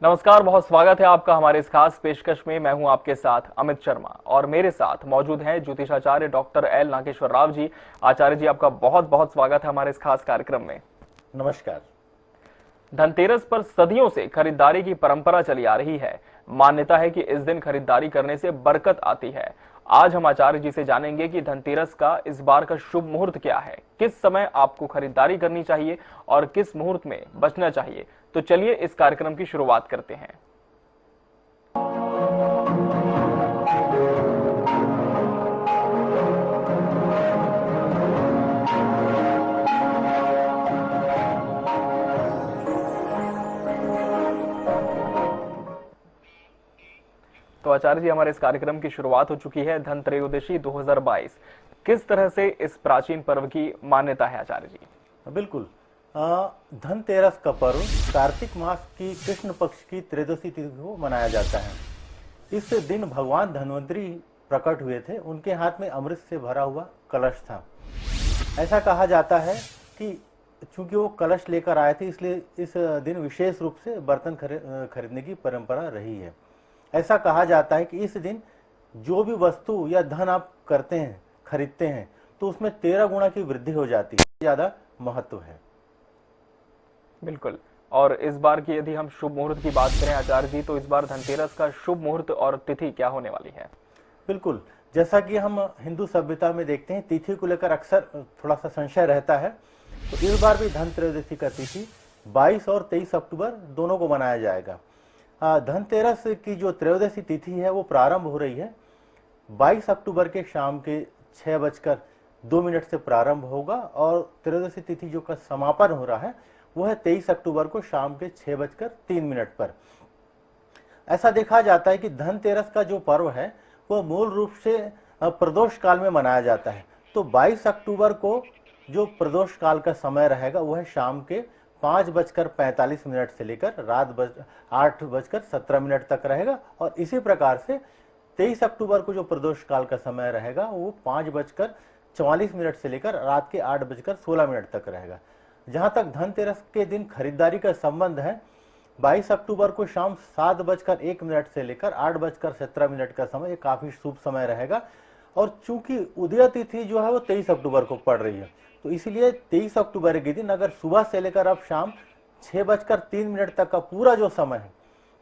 नमस्कार, बहुत स्वागत है आपका हमारे इस खास पेशकश में। मैं हूं आपके साथ अमित शर्मा और मेरे साथ मौजूद हैं ज्योतिषाचार्य डॉक्टर एल नागेश्वर राव जी। आचार्य जी, आपका बहुत बहुत स्वागत है हमारे इस खास कार्यक्रम में। नमस्कार। धनतेरस पर सदियों से खरीदारी की परंपरा चली आ रही है। मान्यता है कि इस दिन खरीदारी करने से बरकत आती है। आज हम आचार्य जी से जानेंगे कि धनतेरस का इस बार का शुभ मुहूर्त क्या है, किस समय आपको खरीदारी करनी चाहिए और किस मुहूर्त में बचना चाहिए। तो चलिए इस कार्यक्रम की शुरुआत करते हैं। तो आचार्य जी, हमारे इस कार्यक्रम की शुरुआत हो चुकी है। धन त्रयोदशी 2022 किस तरह से इस प्राचीन पर्व की मान्यता है आचार्य जी? बिल्कुल। धनतेरस का पर्व कार्तिक मास की कृष्ण पक्ष की त्रयोदशी तिथि को मनाया जाता है। इस दिन भगवान धन्वंतरी प्रकट हुए थे। उनके हाथ में अमृत से भरा हुआ कलश था। ऐसा कहा जाता है कि चूंकि वो कलश लेकर आए थे, इसलिए इस दिन विशेष रूप से बर्तन खरीदने की परंपरा रही है। ऐसा कहा जाता है कि इस दिन जो भी वस्तु या धन आप करते हैं, खरीदते हैं, तो उसमें 13 गुना की वृद्धि हो जाती है। ज्यादा महत्व है। बिल्कुल। और इस बार की यदि हम शुभ मुहूर्त की बात करें आचार्य जी, तो इस बार धनतेरस का शुभ मुहूर्त और तिथि क्या होने वाली है? बिल्कुल। जैसा कि हम हिंदू सभ्यता में देखते हैं, तिथि को लेकर अक्सर थोड़ा सा संशय रहता है। तो इस बार भी धन त्रयोदशी का तिथि 22 और 23 अक्टूबर दोनों को मनाया जाएगा। धनतेरस की जो त्रयोदशी तिथि है वो प्रारंभ हो रही है 22 अक्टूबर के शाम के 6:02 से प्रारंभ होगा, और त्रयोदशी तिथि जो का समापन हो रहा है वो है 23 अक्टूबर को शाम के 6:03 पर। ऐसा देखा जाता है कि धनतेरस का जो पर्व है वो मूल रूप से प्रदोष काल में मनाया जाता है। तो 22 अक्टूबर को जो प्रदोष काल का समय रहेगा वो है शाम के 5:45 से लेकर रात 8:17 तक रहेगा। और इसी प्रकार से 23 अक्टूबर को जो प्रदोष काल का समय रहेगा वो 5:44 से लेकर रात के 8:16 तक रहेगा। जहां तक धनतेरस के दिन खरीदारी का संबंध है, 22 अक्टूबर को शाम 7:01 से लेकर 8:17 का समय काफी शुभ समय रहेगा। और चूंकि उदय तिथि जो है वो 23 अक्टूबर को पड़ रही है, तो इसीलिए 23 अक्टूबर के दिन अगर सुबह से लेकर अब शाम 6:03 तक का पूरा जो समय है,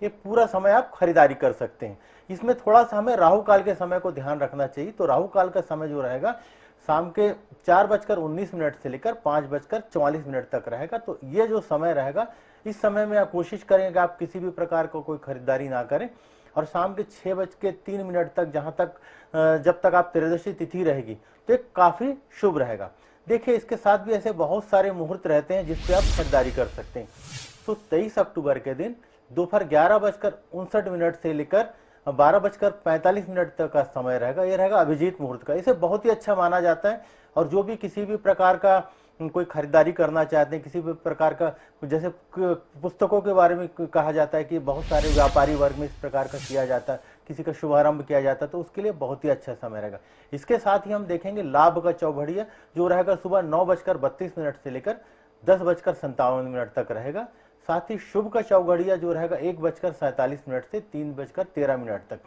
ये पूरा समय आप खरीदारी कर सकते हैं। इसमें थोड़ा सा हमें राहु काल के समय को ध्यान रखना चाहिए। तो राहु काल का समय जो रहेगा शाम के 4:19 से लेकर 5:44 तक रहेगा। तो ये जो समय रहेगा, इस समय में आप कोशिश करें कि आप किसी भी प्रकार को कोई खरीदारी ना करें। और शाम के 6:03 तक जब तक आप त्रयोदशी तिथि रहेगी, तो एक काफी शुभ रहेगा। देखिए, इसके साथ भी ऐसे बहुत सारे मुहूर्त रहते हैं जिसपे आप खरीदारी कर सकते हैं। तो 23 अक्टूबर के दिन दोपहर 11:59 से लेकर 12:45 तक का समय रहेगा। यह रहेगा अभिजीत मुहूर्त का। इसे बहुत ही अच्छा माना जाता है। और जो भी किसी भी प्रकार का कोई खरीदारी करना चाहते हैं, किसी भी प्रकार का, जैसे पुस्तकों के बारे में कहा जाता है कि बहुत सारे व्यापारी वर्ग में इस प्रकार का किया जाता है, किसी का शुभारंभ किया जाता है, तो उसके लिए बहुत ही अच्छा समय रहेगा। इसके साथ ही हम देखेंगे लाभ का चौघड़िया जो रहेगा सुबह 9:32 से लेकर 10:57 तक रहेगा। साथ ही शुभ का चौघड़िया जो रहेगा 1:47 से 3:13 तक।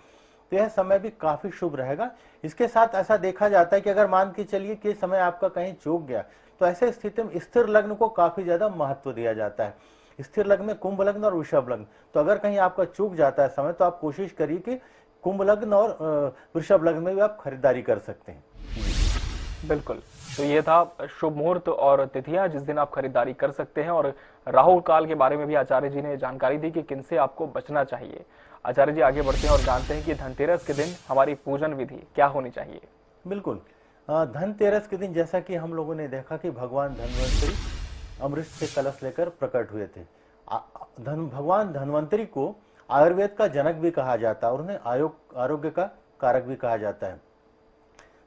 तो यह समय भी काफी शुभ रहेगा। इसके साथ ऐसा देखा जाता है कि अगर मान के चलिए कि समय आपका कहीं चूक गया, तो ऐसे स्थिति में स्थिर लग्न को काफी ज्यादा महत्व दिया जाता है। स्थिर लग्न में कुंभ लग्न और वृषभ लग्न। तो अगर कहीं आपका चूक जाता है समय, तो आप कोशिश करिए कि कुंभ लग्न और वृषभ लग्न में भी आप खरीदारी कर सकते हैं। बिल्कुल। तो ये था शुभ मुहूर्त और तिथियां जिस दिन आप खरीदारी कर सकते हैं, और राहु काल के बारे में भी आचार्य जी ने जानकारी दी कि किनसे आपको बचना चाहिए। आचार्य जी, आगे बढ़ते हैं और जानते हैं कि धनतेरस के दिन हमारी पूजन विधि क्या होनी चाहिए। बिल्कुल। धनतेरस के दिन जैसा कि हम लोगों ने देखा कि भगवान धन्वंतरी अमृत से कलश लेकर प्रकट हुए थे। भगवान धन्वंतरी को आयुर्वेद का जनक भी कहा जाता है और उन्हें आरोग्य का कारक भी कहा जाता है।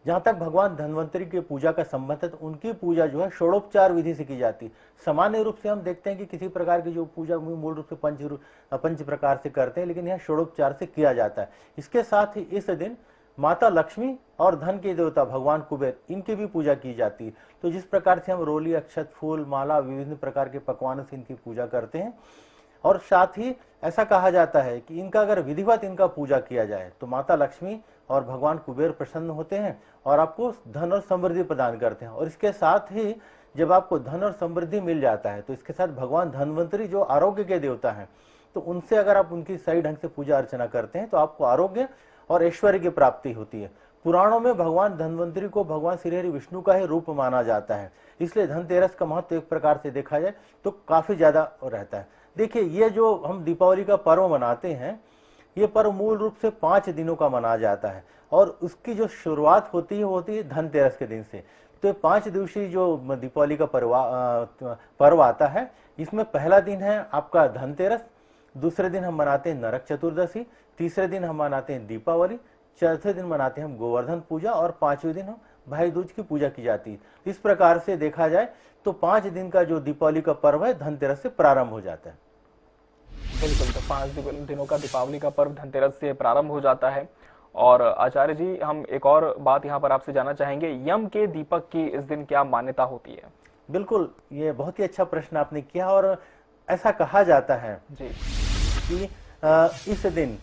जहां तक भगवान धन्वंतरी की पूजा का संबंध है, तो उनकी पूजा जो है षोडोपचार विधि से की जाती है। सामान्य रूप से हम देखते हैं कि किसी प्रकार की जो पूजा मूल रूप से पंच प्रकार से करते हैं, लेकिन यह षोडोपचार से किया जाता है। इसके साथ ही इस दिन माता लक्ष्मी और धन के देवता भगवान कुबेर, इनकी भी पूजा की जाती है। तो जिस प्रकार से हम रोली, अक्षत, फूल, माला, विभिन्न प्रकार के पकवानों से इनकी पूजा करते हैं, और साथ ही ऐसा कहा जाता है कि इनका अगर विधिवत इनका पूजा किया जाए तो माता लक्ष्मी और भगवान कुबेर प्रसन्न होते हैं और आपको धन और समृद्धि प्रदान करते हैं। और इसके साथ ही जब आपको धन और समृद्धि मिल जाता है तो इसके साथ भगवान धन्वंतरी जो आरोग्य के देवता हैं, तो उनसे अगर आप उनकी सही ढंग से पूजा अर्चना करते हैं तो आपको आरोग्य और ऐश्वर्य की प्राप्ति होती है। पुराणों में भगवान धन्वंतरी को भगवान श्री हरि विष्णु का ही रूप माना जाता है, इसलिए धनतेरस का महत्व एक प्रकार से देखा जाए तो काफी ज्यादा रहता है। देखिए, ये जो हम दीपावली का पर्व मनाते हैं, ये पर्व मूल रूप से 5 दिनों का मनाया जाता है और उसकी जो शुरुआत होती है वो होती है धनतेरस के दिन से। तो 5 दिवसीय जो दीपावली का पर्व आता है, इसमें पहला दिन है आपका धनतेरस, दूसरे दिन हम मनाते हैं नरक चतुर्दशी, तीसरे दिन हम मनाते हैं दीपावली, चौथे दिन मनाते हैं हम गोवर्धन पूजा और 5वें दिन हम भाई दूज की पूजा की जाती है। इस प्रकार से देखा जाए तो 5 दिन का जो दीपावली का पर्व है धनतेरस से प्रारंभ हो जाता है। बिल्कुल, तो 5 दिनों का दीपावली का पर्व धनतेरस से प्रारंभ हो जाता है। और आचार्य जी, हम एक और बात यहाँ पर आपसे जानना चाहेंगे, यम के दीपक की इस दिन क्या मान्यता होती है? बिल्कुल, ये बहुत ही अच्छा प्रश्न आपने किया। और ऐसा कहा जाता है जी कि इस दिन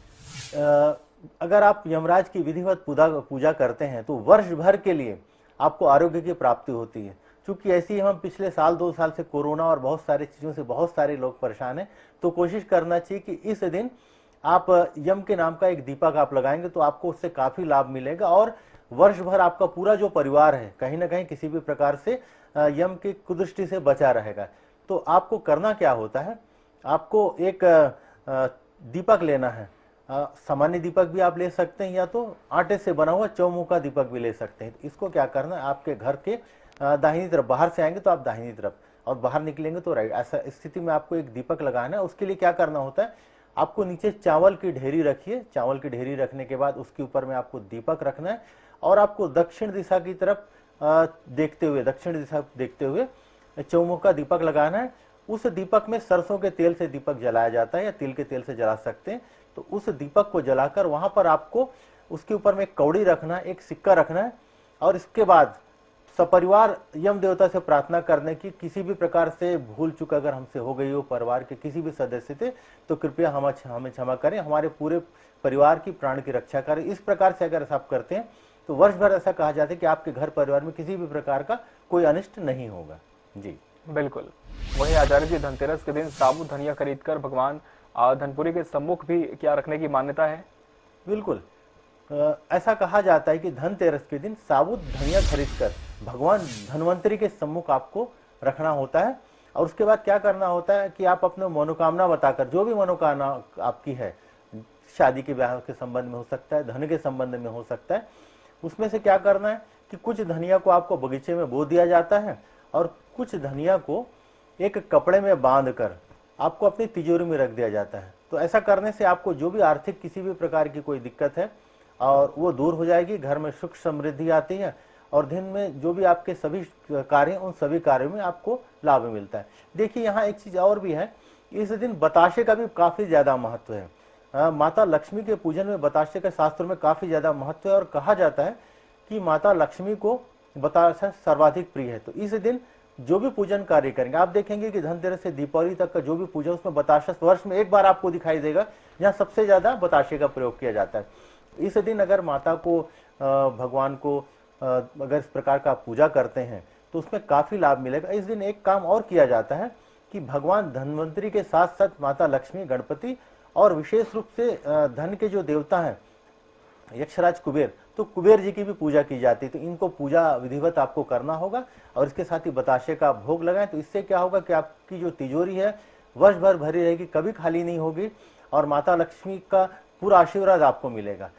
अगर आप यमराज की विधिवत पूजा करते हैं तो वर्ष भर के लिए आपको आरोग्य की प्राप्ति होती है। चूंकि ऐसी हम पिछले साल 2 साल से कोरोना और बहुत सारी चीजों से बहुत सारे लोग परेशान हैं, तो कोशिश करना चाहिए कि इस दिन आप यम के नाम का एक दीपक आप लगाएंगे तो आपको उससे काफी लाभ मिलेगा और वर्ष भर आपका पूरा जो परिवार है कहीं ना कहीं किसी भी प्रकार से यम की कुदृष्टि से बचा रहेगा। तो आपको करना क्या होता है, आपको एक दीपक लेना है। सामान्य दीपक भी आप ले सकते हैं या तो आटे से बना हुआ चौमुखा दीपक भी ले सकते हैं। इसको क्या करना है, आपके घर के दाहिनी तरफ, बाहर से आएंगे तो आप दाहिनी तरफ और बाहर निकलेंगे तो राइट, ऐसा स्थिति में आपको एक दीपक लगाना है। उसके लिए क्या करना होता है, आपको नीचे चावल की ढेरी रखिए, चावल की ढेरी रखने के बाद उसके ऊपर में आपको दीपक रखना है और आपको दक्षिण दिशा की तरफ देखते हुए, दक्षिण दिशा देखते हुए चौमुखा दीपक लगाना है। उस दीपक में सरसों के तेल से दीपक जलाया जाता है या तिल के तेल से जला सकते हैं। तो उस दीपक को जलाकर वहां पर आपको उसके ऊपर में एक कौड़ी रखना है, एक सिक्का रखना है और इसके बाद सपरिवार यम देवता से प्रार्थना करने की, किसी भी प्रकार से भूल चूक अगर हमसे हो गई हो परिवार के किसी भी सदस्य से, तो कृपया हमें क्षमा करें, हमारे पूरे परिवार की प्राण की रक्षा करें। इस प्रकार से अगर आप करते हैं तो वर्ष भर ऐसा कहा जाता है कि आपके घर परिवार में किसी भी प्रकार का कोई अनिष्ट नहीं होगा। जी बिल्कुल। वही आचार्य जी, धनतेरस के दिन साबुत धनिया खरीदकर भगवान धनपुरी के सम्मुख भी क्या रखने की मान्यता है? बिल्कुल, ऐसा कहा जाता है कि धनतेरस के दिन साबुत धनिया खरीदकर भगवान धन्वंतरी के सम्मुख आपको रखना होता है। और उसके बाद क्या करना होता है कि आप अपने मनोकामना बताकर, जो भी मनोकामना आपकी है, शादी के ब्याह के संबंध में हो सकता है, धन के संबंध में हो सकता है, उसमें से क्या करना है कि कुछ धनिया को आपको बगीचे में बो दिया जाता है और कुछ धनिया को एक कपड़े में बांधकर आपको अपनी तिजोरी में रख दिया जाता है। तो ऐसा करने से आपको जो भी आर्थिक किसी भी प्रकार की कोई दिक्कत है और वो दूर हो जाएगी, घर में सुख समृद्धि आती है और दिन में जो भी आपके सभी कार्य, उन सभी कार्यों में आपको लाभ मिलता है। देखिए, यहाँ एक चीज और भी है, इस दिन बताशे का भी काफी ज्यादा महत्व है। माता लक्ष्मी के पूजन में बताशे के शास्त्रों में काफी ज्यादा महत्व है और कहा जाता है कि माता लक्ष्मी को बताशा सर्वाधिक प्रिय है। तो इस दिन जो भी पूजन कार्य करेंगे, आप देखेंगे कि धनतेरस से दीपावली तक का जो भी पूजन, उसमें बताशा वर्ष में एक बार आपको दिखाई देगा जहाँ सबसे ज्यादा बताशे का प्रयोग किया जाता है। इस दिन अगर माता को, भगवान को अगर इस प्रकार का पूजा करते हैं तो उसमें काफी लाभ मिलेगा। इस दिन एक काम और किया जाता है कि भगवान धन्वंतरी के साथ साथ माता लक्ष्मी, गणपति और विशेष रूप से धन के जो देवता हैं यक्षराज कुबेर, तो कुबेर जी की भी पूजा की जाती है। तो इनको पूजा विधिवत आपको करना होगा और इसके साथ ही बताशे का भोग लगाएं। तो इससे क्या होगा कि आपकी जो तिजोरी है वर्ष भर भरी रहेगी, कभी खाली नहीं होगी और माता लक्ष्मी का पूरा आशीर्वाद आपको मिलेगा।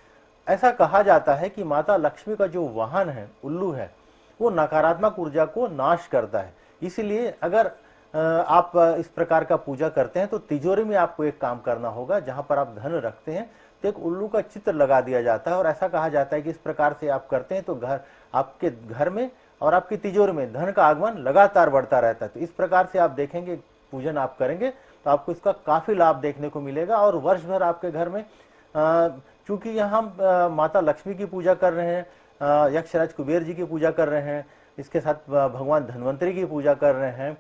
ऐसा कहा जाता है कि माता लक्ष्मी का जो वाहन है, उल्लू है, वो नकारात्मक ऊर्जा को नाश करता है। इसलिए अगर आप इस प्रकार का पूजा करते हैं तो तिजोरी में आपको एक काम करना होगा, जहां पर आप धन रखते हैं तो एक उल्लू का चित्र लगा दिया जाता है और ऐसा कहा जाता है कि इस प्रकार से आप करते हैं तो आपके घर में और आपकी तिजोरी में धन का आगमन लगातार बढ़ता रहता है। तो इस प्रकार से आप देखेंगे, पूजन आप करेंगे तो आपको इसका काफी लाभ देखने को मिलेगा और वर्ष भर आपके घर में, चूंकि यहाँ हम माता लक्ष्मी की पूजा कर रहे हैं, यक्षराज कुबेर जी की पूजा कर रहे हैं, इसके साथ भगवान धन्वंतरी की पूजा कर रहे हैं,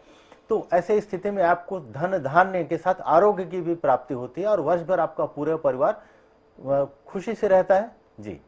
तो ऐसे स्थिति में आपको धन धान्य के साथ आरोग्य की भी प्राप्ति होती है और वर्ष भर आपका पूरा परिवार खुशी से रहता है। जी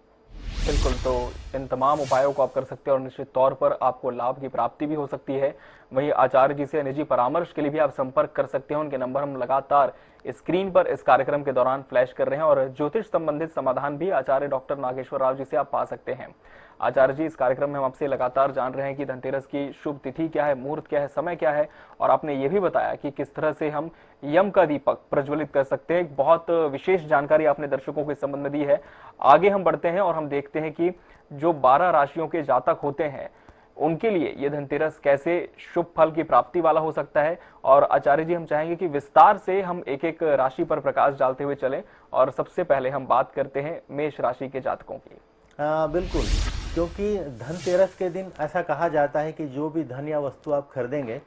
बिल्कुल, तो इन तमाम उपायों को आप कर सकते हैं और निश्चित तौर पर आपको लाभ की प्राप्ति भी हो सकती है। वहीं आचार्य जी से निजी परामर्श के लिए भी आप संपर्क कर सकते हैं। उनके नंबर हम लगातार स्क्रीन पर इस कार्यक्रम के दौरान फ्लैश कर रहे हैं और ज्योतिष संबंधित समाधान भी आचार्य डॉक्टर नागेश्वर राव जी से आप पा सकते हैं। आचार्य जी, इस कार्यक्रम में हम आपसे लगातार जान रहे हैं कि धनतेरस की शुभ तिथि क्या है, मुहूर्त क्या है, समय क्या है, और आपने ये भी बताया कि किस तरह से हम यम का दीपक प्रज्वलित कर सकते हैं। एक बहुत विशेष जानकारी आपने दर्शकों को इस संबंध में दी है। आगे हम बढ़ते हैं और हम देखते हैं कि जो 12 राशियों के जातक होते हैं उनके लिए ये धनतेरस कैसे शुभ फल की प्राप्ति वाला हो सकता है। और आचार्य जी, हम चाहेंगे कि विस्तार से हम एक एक राशि पर प्रकाश डालते हुए चलें और सबसे पहले हम बात करते हैं मेष राशि के जातकों की। बिल्कुल, क्योंकि धनतेरस के दिन ऐसा कहा जाता है कि जो भी धन या वस्तु आप खरीदेंगे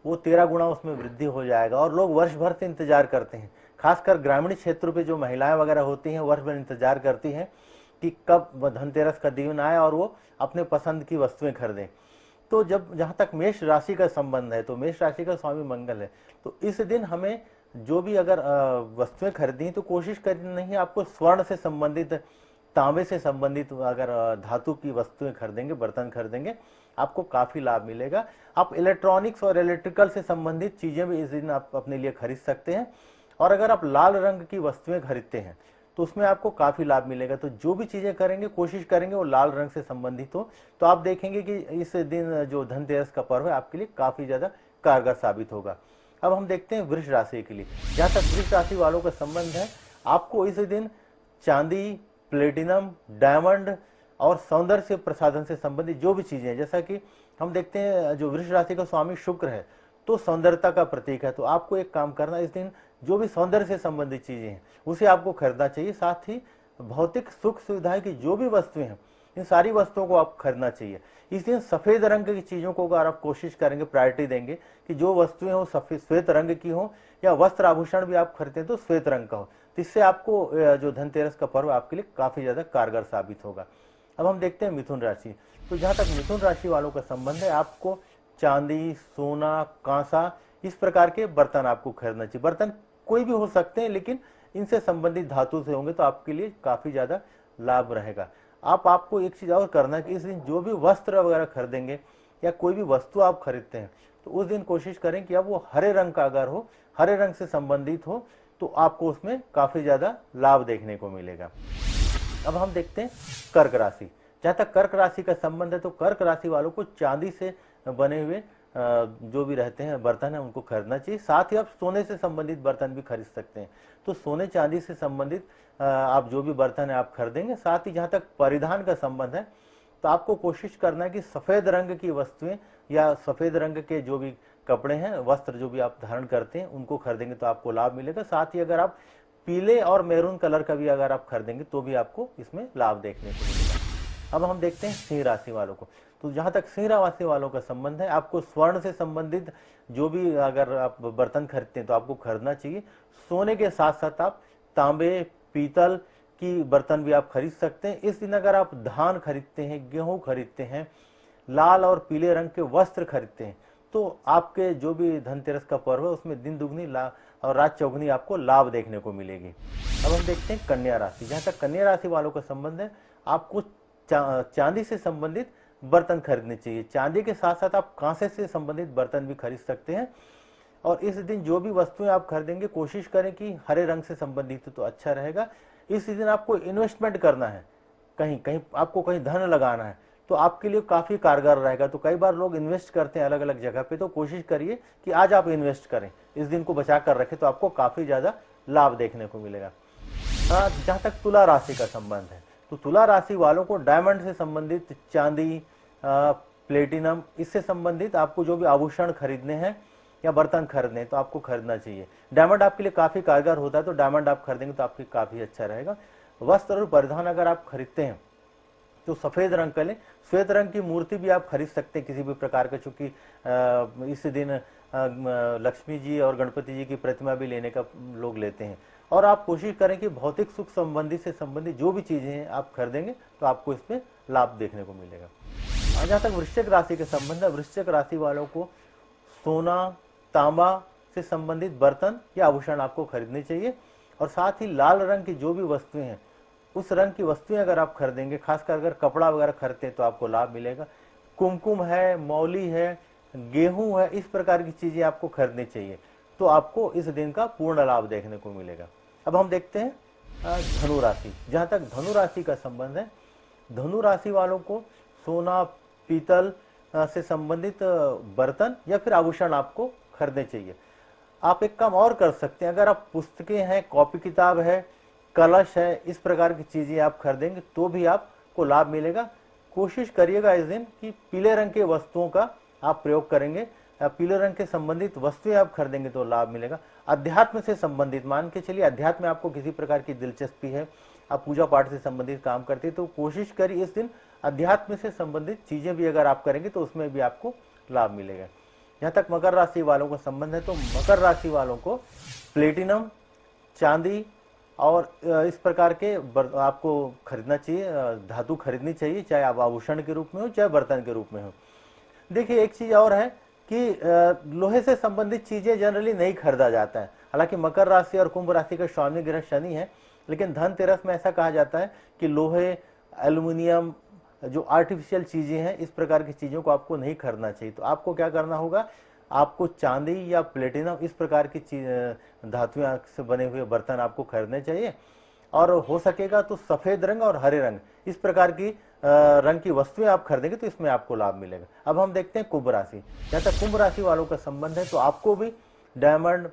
वो 13 गुना उसमें वृद्धि हो जाएगा और लोग वर्ष भर से इंतजार करते हैं। खासकर ग्रामीण क्षेत्रों पे जो महिलाएं वगैरह होती हैं वर्ष भर इंतजार करती हैं कि कब धनतेरस का दिन आए और वो अपने पसंद की वस्तुएं खरीदें। तो जब जहाँ तक मेष राशि का संबंध है तो मेष राशि का स्वामी मंगल है, तो इस दिन हमें जो भी अगर वस्तुएं खरीदी तो कोशिश करनी नहीं, आपको स्वर्ण से संबंधित, तांबे से संबंधित अगर धातु की वस्तुएं खरीदेंगे, बर्तन खरीदेंगे, आपको काफी लाभ मिलेगा। आप इलेक्ट्रॉनिक्स और इलेक्ट्रिकल से संबंधित चीजें भी इस दिन आप अपने लिए खरीद सकते हैं। और अगर आप लाल रंग की वस्तुएं खरीदते हैं तो उसमें आपको काफी लाभ मिलेगा। तो जो भी चीजें करेंगे कोशिश करेंगे वो लाल रंग से संबंधित हो, तो आप देखेंगे कि इस दिन जो धनतेरस का पर्व है आपके लिए काफी ज्यादा कारगर साबित होगा। अब हम देखते हैं वृष राशि के लिए। जहां तक वृष राशि वालों का संबंध है, आपको इस दिन चांदी, प्लेटिनम, डायमंड और सौंदर्य से प्रसाधन से संबंधित जो भी चीजें हैं, जैसा कि हम देखते हैं जो वृष राशि का स्वामी शुक्र है तो सौंदर्यता का प्रतीक है, तो आपको एक काम करना, इस दिन जो भी सौंदर्य से संबंधित चीजें हैं उसे आपको खरीदना चाहिए। साथ ही भौतिक सुख सुविधाएं की जो भी वस्तुएं हैं इन सारी वस्तुओं को आप खरीदना चाहिए। इस दिन सफेद रंग की चीजों को अगर आप कोशिश करेंगे, प्रायोरिटी देंगे कि जो वस्तुएं हो सफेद श्वेत रंग की हो, या वस्त्र आभूषण भी आप खरीदते हैं तो श्वेत रंग का हो, तो इससे आपको जो धनतेरस का पर्व आपके लिए काफी ज्यादा कारगर साबित होगा। अब हम देखते हैं मिथुन राशि। तो जहां तक मिथुन राशि वालों का संबंध है, आपको चांदी, सोना, कांसा इस प्रकार के बर्तन आपको खरीदना चाहिए। बर्तन कोई भी हो सकते हैं लेकिन इनसे संबंधित धातु से होंगे तो आपके लिए काफी ज्यादा लाभ रहेगा। आपको एक चीज और करना है कि इस दिन जो भी वस्त्र वगैरह खरीदेंगे या कोई भी वस्तु आप खरीदते हैं तो उस दिन कोशिश करें कि अब वो हरे रंग का अगर हो, हरे रंग से संबंधित हो, तो आपको उसमें काफी ज्यादा लाभ देखने को मिलेगा। अब हम देखते हैं कर्क राशि। जहां तक कर्क राशि का संबंध है तो कर्क राशि वालों को चांदी से बने हुए जो भी रहते हैं बर्तन है उनको खरीदना चाहिए। साथ ही आप सोने से संबंधित बर्तन भी खरीद सकते हैं, तो सोने चांदी से संबंधित आप जो भी बर्तन है आप खरीदेंगे। साथ ही जहां तक परिधान का संबंध है तो आपको कोशिश करना है कि सफेद रंग की वस्तुएं या सफेद रंग के जो भी कपड़े हैं, वस्त्र जो भी आप धारण करते हैं उनको खरीदेंगे तो आपको लाभ मिलेगा। साथ ही अगर आप पीले और मैरून कलर का भी अगर आप खरीदेंगे तो भी आपको इसमें लाभ देखने को मिलेगा। अब हम देखते हैं सिंह राशि वालों को। तो जहां तक सिंह राशि वालों का संबंध है, आपको स्वर्ण से संबंधित जो भी अगर आप बर्तन खरीदते हैं तो आपको खरीदना चाहिए। सोने के साथ साथ आप तांबे, पीतल की बर्तन भी आप खरीद सकते हैं। इस दिन अगर आप धान खरीदते हैं, गेहूं खरीदते हैं, लाल और पीले रंग के वस्त्र खरीदते हैं तो आपके जो भी धनतेरस का पर्व है उसमें दिन दुगनी और रात चौगुनी आपको लाभ देखने को मिलेगी। अब हम देखते हैं कन्या राशि। जहां तक कन्या राशि वालों का संबंध है, आपको चांदी से संबंधित बर्तन खरीदने चाहिए। चांदी के साथ साथ आप कांसे से संबंधित बर्तन भी खरीद सकते हैं। और इस दिन जो भी वस्तुएं आप खरीदेंगे कोशिश करें कि हरे रंग से संबंधित तो अच्छा रहेगा। इस दिन आपको इन्वेस्टमेंट करना है, कहीं आपको कहीं धन लगाना है तो आपके लिए काफी कारगर रहेगा। तो कई बार लोग इन्वेस्ट करते हैं अलग अलग जगह पे, तो कोशिश करिए कि आज आप इन्वेस्ट करें, इस दिन को बचा कर रखें तो आपको काफी ज्यादा लाभ देखने को मिलेगा। जहां तक तुला राशि का संबंध है तो तुला राशि वालों को डायमंड से संबंधित, चांदी, प्लेटिनम इससे संबंधित आपको जो भी आभूषण खरीदने हैं या बर्तन खरीदने तो आपको खरीदना चाहिए। डायमंड आपके लिए काफी कारगर होता है तो डायमंड आप खरीदेंगे तो आपके काफी अच्छा रहेगा। वस्त्र और परिधान अगर आप खरीदते हैं तो सफेद रंग का लें। श्वेत रंग की मूर्ति भी आप खरीद सकते हैं किसी भी प्रकार का, चूंकि इस दिन लक्ष्मी जी और गणपति जी की प्रतिमा भी लेने का लोग लेते हैं। और आप कोशिश करें कि भौतिक सुख से संबंधित जो भी चीजें हैं आप खरीदेंगे तो आपको इसमें लाभ देखने को मिलेगा। जहां तक वृश्चिक राशि के संबंध है, वृश्चिक राशि वालों को सोना, तांबा से संबंधित बर्तन या आभूषण आपको खरीदने चाहिए। और साथ ही लाल रंग की जो भी वस्तुएं हैं, उस रंग की वस्तुएं अगर आप खरीदेंगे, खासकर अगर कपड़ा वगैरह खरीदते हैं तो आपको लाभ मिलेगा। कुमकुम है, मौली है, गेहूं है, इस प्रकार की चीजें आपको खरीदनी चाहिए, तो आपको इस दिन का पूर्ण लाभ देखने को मिलेगा। अब हम देखते हैं धनु राशि। जहां तक धनु राशि का संबंध है, धनु राशि वालों को सोना, पीतल से संबंधित बर्तन या फिर आभूषण आपको खरीदने चाहिए। आप एक काम और कर सकते हैं, अगर आप पुस्तकें हैं, कॉपी किताब है, कलश है, इस प्रकार की चीजें आप खरीदेंगे तो भी आपको लाभ मिलेगा। कोशिश करिएगा इस दिन कि पीले रंग के वस्तुओं का आप प्रयोग करेंगे, पीले रंग के संबंधित वस्तुएं आप खरीदेंगे तो लाभ मिलेगा। अध्यात्म से संबंधित, मान के चलिए अध्यात्म में आपको किसी प्रकार की दिलचस्पी है, आप पूजा पाठ से संबंधित काम करते हैं, तो कोशिश करिए इस दिन अध्यात्म से संबंधित चीजें भी अगर आप करेंगे तो उसमें भी आपको लाभ मिलेगा। जहां तक मकर राशि वालों का संबंध है, तो मकर राशि वालों को प्लेटिनम, चांदी और इस प्रकार के आपको खरीदना चाहिए, धातु खरीदनी चाहिए, चाहे आप आभूषण के रूप में हो चाहे बर्तन के रूप में हो। देखिए एक चीज और है कि लोहे से संबंधित चीजें जनरली नहीं खरीदा जाता है। हालांकि मकर राशि और कुंभ राशि का स्वामी ग्रह शनि है, लेकिन धनतेरस में ऐसा कहा जाता है कि लोहे, एल्युमिनियम, जो आर्टिफिशियल चीजें हैं, इस प्रकार की चीजों को आपको नहीं खरीदना चाहिए। तो आपको क्या करना होगा, आपको चांदी या प्लेटिनम इस प्रकार की धातुओं से बने हुए बर्तन आपको खरीदने चाहिए। और हो सकेगा तो सफेद रंग और हरे रंग, इस प्रकार की रंग की वस्तुएं आप खरीदेंगे तो इसमें आपको लाभ मिलेगा। अब हम देखते हैं कुंभ राशि। जहां तक कुंभ राशि वालों का संबंध है, तो आपको भी डायमंड,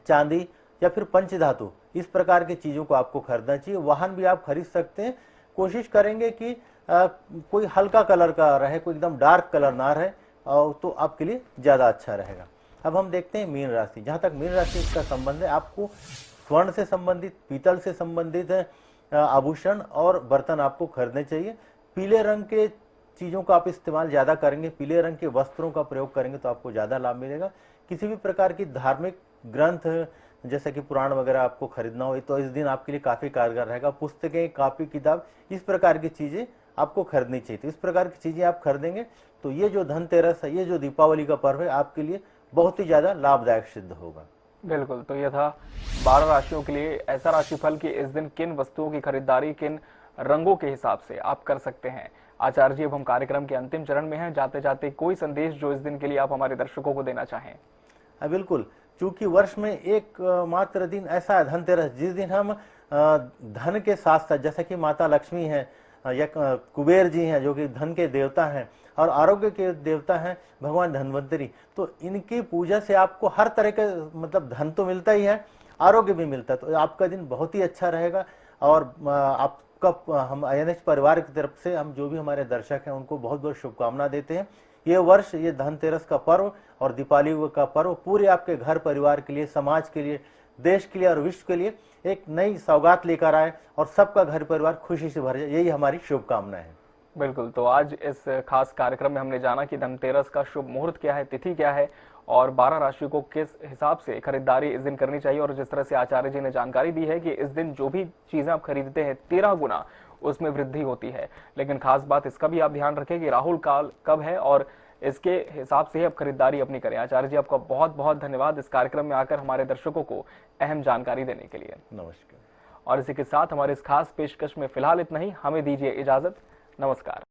चांदी या फिर पंचधातु इस प्रकार की चीजों को आपको खरीदना चाहिए। वाहन भी आप खरीद सकते हैं। कोशिश करेंगे कि कोई हल्का कलर का रहे, कोई एकदम डार्क कलर ना रहे, तो आपके लिए ज्यादा अच्छा रहेगा। अब हम देखते हैं मीन राशि। जहां तक मीन राशि का संबंध है, आपको स्वर्ण से संबंधित, पीतल से संबंधित आभूषण और बर्तन आपको खरीदने चाहिए। पीले रंग के चीजों का आप इस्तेमाल ज्यादा करेंगे, पीले रंग के वस्त्रों का प्रयोग करेंगे तो आपको ज्यादा लाभ मिलेगा। किसी भी प्रकार की धार्मिक ग्रंथ जैसे कि पुराण वगैरह आपको खरीदना हो तो इस दिन आपके लिए काफी कारगर रहेगा। पुस्तकें, कॉपी किताब, इस प्रकार की चीजें आपको खरीदनी चाहिए। तो इस प्रकार की चीजें आप खरीदेंगे तो ये जो धनतेरस है, ये जो दीपावली का पर्व है, आपके लिए बहुत ही ज्यादा लाभदायक सिद्ध होगा। बिल्कुल, तो यह था 12 राशियों के लिए ऐसा राशिफल कि इस दिन किन वस्तुओं की खरीदारी किन रंगों के हिसाब से आप कर सकते हैं। आचार्य जी, अब हम कार्यक्रम के अंतिम चरण में हैं। जाते जाते कोई संदेश जो इस दिन के लिए आप हमारे दर्शकों को देना चाहें। बिल्कुल, चूंकि वर्ष में एक मात्र दिन ऐसा है धनतेरस, जिस दिन हम धन के साथ साथ, जैसे कि माता लक्ष्मी है या कुबेर जी हैं जो कि धन के देवता हैं और आरोग्य के देवता हैं भगवान धन्वंतरी, तो इनकी पूजा से आपको हर तरह का मतलब धन तो मिलता ही है, आरोग्य भी मिलता है। तो आपका दिन बहुत ही अच्छा रहेगा। और आपका हम INH परिवार की तरफ से हम जो भी हमारे दर्शक हैं उनको बहुत बहुत शुभकामना देते हैं। ये वर्ष, ये धनतेरस का पर्व और दीपावली का पर्व पूरे आपके घर परिवार के लिए, समाज के लिए, देश के लिए और विश्व के लिए एक नई सौगात लेकर आए और सबका घर परिवार खुशी से भर जाए, यही हमारी शुभकामना है। बिल्कुल, तो आज इस खास कार्यक्रम में हमने जाना कि धनतेरस का शुभ मुहूर्त क्या है, तिथि क्या है और 12 राशि को किस हिसाब से खरीदारी इस दिन करनी चाहिए। और जिस तरह से आचार्य जी ने जानकारी दी है कि इस दिन जो भी चीजें आप खरीदते हैं 13 गुना उसमें वृद्धि होती है। लेकिन खास बात इसका भी आप ध्यान रखें कि राहुल काल कब है और इसके हिसाब से ही आप खरीदारी अपनी करें। आचार्य जी, आपका बहुत बहुत धन्यवाद इस कार्यक्रम में आकर हमारे दर्शकों को अहम जानकारी देने के लिए। नमस्कार। और इसी के साथ हमारे इस खास पेशकश में फिलहाल इतना ही। हमें दीजिए इजाजत। नमस्कार।